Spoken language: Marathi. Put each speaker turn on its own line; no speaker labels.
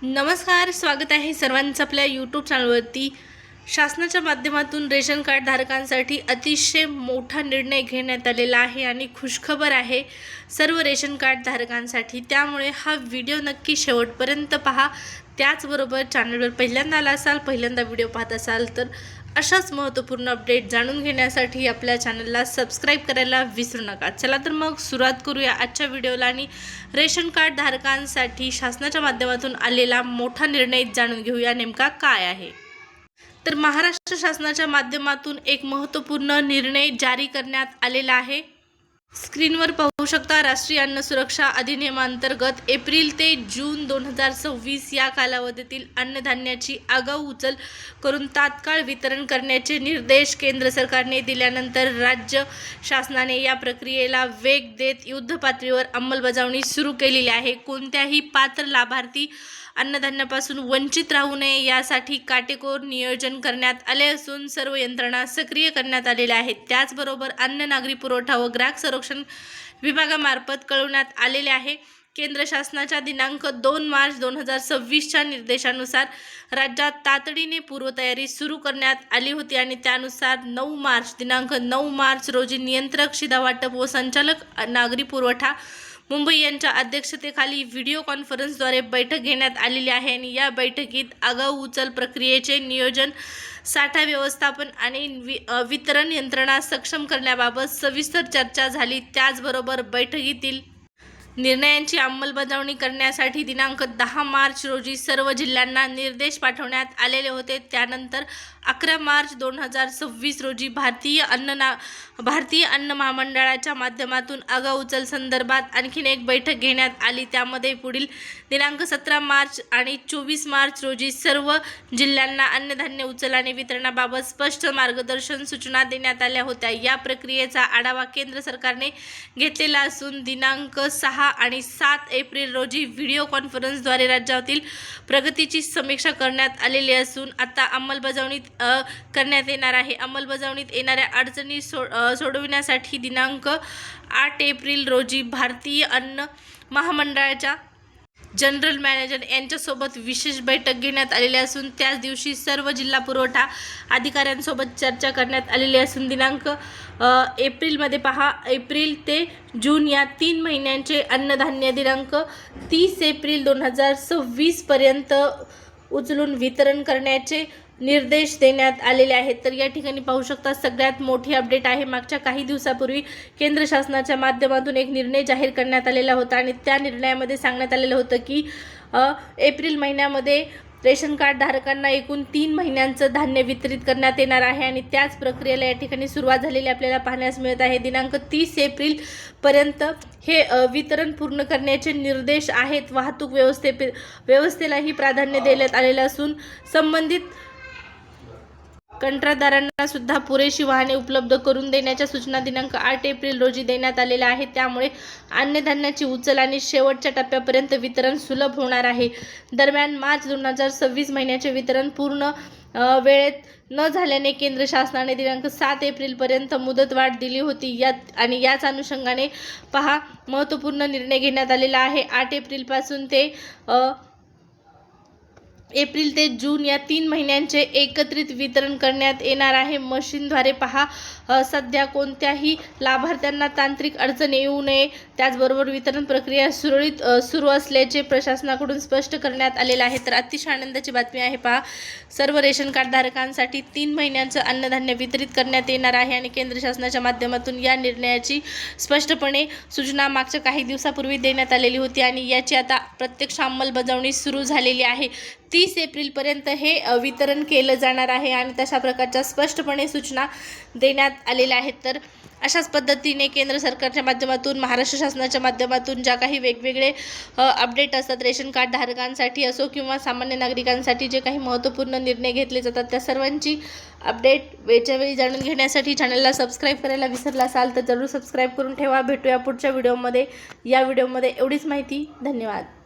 नमस्कार, स्वागत आहे सर्वांचं आपल्या यूट्यूब चॅनलवरती। शासनाच्या माध्यमातून रेशन कार्ड धारकांसाठी अतिशय मोठा निर्णय घेण्यात आलेला आहे आणि खुशखबर आहे सर्व रेशन कार्ड धारकांसाठी। त्यामुळे हा व्हिडिओ नक्की शेवटपर्यंत पहा। त्याचबरोबर चॅनलवर पहिल्यांदा आला असाल, पहिल्यांदा व्हिडिओ पाहत असाल तर अशाच महत्त्वपूर्ण अपडेट जाणून घेण्यासाठी आपल्या चॅनलला सबस्क्राईब करायला विसरू नका। चला तर मग सुरुवात करूया आजच्या व्हिडिओला आणि रेशन कार्ड धारकांसाठी शासनाच्या माध्यमातून आलेला मोठा निर्णय जाणून घेऊया नेमका काय आहे। तर महाराष्ट्र शासनाच्या माध्यमातून एक महत्त्वपूर्ण निर्णय जारी करण्यात आलेला आहे। स्क्रीनवर पाहू शकता, राष्ट्रीय अन्न सुरक्षा अधिनियमांतर्गत एप्रिल ते जून 2026 या कालावधीतील अन्नधान्याची आगाऊ उचल करून तात्काळ वितरण करण्याचे निर्देश केंद्र सरकारने दिल्यानंतर राज्य शासनाने या प्रक्रियेला वेग देत युद्धपातळीवर अंमलबजावणी सुरू केलेली आहे। कोणत्याही पात्र लाभार्थी अन्नधान्यापासून वंचित राहू नये यासाठी काटेकोर नियोजन करण्यात आले असून सर्व यंत्रणा सक्रिय करण्यात आलेल्या आहेत। त्याचबरोबर अन्न नागरी पुरवठा व ग्राहक संरक्षण विभागामार्फत कळवण्यात आलेले आहे। केंद्र शासनाच्या दिनांक 2 मार्च 2026च्या निर्देशानुसार राज्यात तातडीने पूर्वतयारी सुरू करण्यात आली होती आणि त्यानुसार दिनांक 9 मार्च रोजी नियंत्रक शिधावाटप व संचालक नागरी पुरवठा मुंबई यांच्या अध्यक्षतेखाली व्हिडिओ कॉन्फरन्सद्वारे बैठक घेण्यात आलेली आहे आणि या बैठकीत आगाऊ उचल प्रक्रियेचे नियोजन, साठा व्यवस्थापन आणि वितरण यंत्रणा सक्षम करण्याबाबत सविस्तर चर्चा झाली। त्याचबरोबर बैठकीतील निर्णयांची अंमलबजावणी करण्यासाठी दिनांक 10 मार्च रोजी सर्व जिल्ह्यांना निर्देश पाठवण्यात आलेले होते। त्यानंतर 11 मार्च 2026 रोजी भारतीय अन्न महामंडळाच्या माध्यमातून आगाऊ उचल संदर्भात आणखीन एक बैठक घेण्यात आली। त्यामध्ये पुढील दिनांक 17 मार्च आणि 24 मार्च रोजी सर्व जिल्ह्यांना अन्नधान्य उचल आणि वितरणाबाबत स्पष्ट मार्गदर्शन सूचना देण्यात आल्या होत्या। या प्रक्रियेचा आढावा केंद्र सरकारने घेतलेला असून दिनांक 6 आणि 7 एप्रिल रोजी व्हिडिओ कॉन्फरन्सद्वारे राज्यातील प्रगतीची समीक्षा करण्यात आलेली असून आता अंमलबजावणीत करण्यात येणार आहे। अंमलबजावणीत येणाऱ्या अडचणी सोडविण्यासाठी दिनांक 8 एप्रिल रोजी भारतीय अन्न महामंडळाच्या जनरल मॅनेजर यांच्यासोबत विशेष बैठक घेण्यात आलेली असून त्याच दिवशी सर्व जिल्हा पुरवठा अधिकाऱ्यांसोबत चर्चा करण्यात आलेली असून दिनांक एप्रिल ते जून या 3 महिन्यांचे अन्नधान्य दिनांक 30 एप्रिल 2026 पर्यंत उचलून वितरण करण्याचे निर्देश देण्यात आलेले आहेत। तर या ठिकाणी पाहू शकता, सगळ्यात मोठी अपडेट आहे। मागच्या काही दिवसापूर्वी केंद्र शासनाच्या माध्यमातून एक निर्णय जाहीर करण्यात आलेला होता आणि त्या निर्णयामध्ये सांगण्यात आलेलं होतं की एप्रिल महिन्यामध्ये रेशन कार्ड धारकांना एकूण 3 महिन्यांचं धान्य वितरित करण्यात येणार आहे आणि त्याच प्रक्रियेला या ठिकाणी सुरुवात झालेली आपल्याला पाहण्यास मिळत आहे। दिनांक 30 एप्रिल पर्यंत हे वितरण पूर्ण करण्याचे निर्देश आहेत। वाहतूक व्यवस्थेलाही प्राधान्य देण्यात आलेलं असून संबंधित कंत्राटदारांना सुद्धा पुरेशी वाहने उपलब्ध करून देण्याच्या सूचना दिनांक 8 एप्रिल रोजी देण्यात आलेल्या आहेत। त्यामुळे अन्नधान्याची उचल आणि शेवटच्या टप्प्यापर्यंत वितरण सुलभ होणार आहे। दरम्यान मार्च 2026 महिन्याचे वितरण पूर्ण वेळेत न झाल्याने केंद्र शासनाने दिनांक 7 एप्रिलपर्यंत मुदतवाढ दिली होती। याच अनुषंगाने महत्त्वपूर्ण निर्णय घेण्यात आलेला आहे। 8 एप्रिलपासून ते एप्रिल ते जून या 3 महिन्यांचे एकत्रित वितरण करण्यात येणार आहे। मशीनद्वारे सध्या कोणत्याही लाभार्थ्यांना तांत्रिक अडचण येऊ नये। त्याचबरोबर वितरण प्रक्रिया सुरळीत सुरू असल्याचे प्रशासनाकडून स्पष्ट करण्यात आलेलं आहे। तर अतिशय आनंदाची बातमी आहे। सर्व रेशन कार्ड धारकांसाठी 3 महिन्यांचं अन्नधान्य वितरित करण्यात येणार आहे आणि केंद्र शासनाच्या माध्यमातून या निर्णयाची स्पष्टपणे सूचना मागच्या काही दिवसापूर्वी देण्यात आलेली होती आणि याची आता प्रत्यक्ष अंमलबजावणी सुरू झालेली आहे। 30 एप्रिलपर्यंत हे वितरण केलं जाणार आहे आणि तशा प्रकारच्या स्पष्टपणे सूचना देण्यात आलेल्या आहेत। तर अशाच पद्धतीने केंद्र सरकारच्या माध्यमातून, महाराष्ट्र शासनाच्या माध्यमातून ज्या काही वेगवेगळे अपडेट असतात रेशन कार्ड धारकांसाठी असो किंवा सामान्य नागरिकांसाठी जे काही महत्त्वपूर्ण निर्णय घेतले जातात त्या सर्वांची अपडेट वेळच्या वेळी जाणून घेण्यासाठी चॅनलला सबस्क्राईब करायला विसरला असाल तर जरूर सबस्क्राईब करून ठेवा। भेटूया पुढच्या व्हिडिओमध्ये। या व्हिडिओमध्ये एवढीच माहिती। धन्यवाद।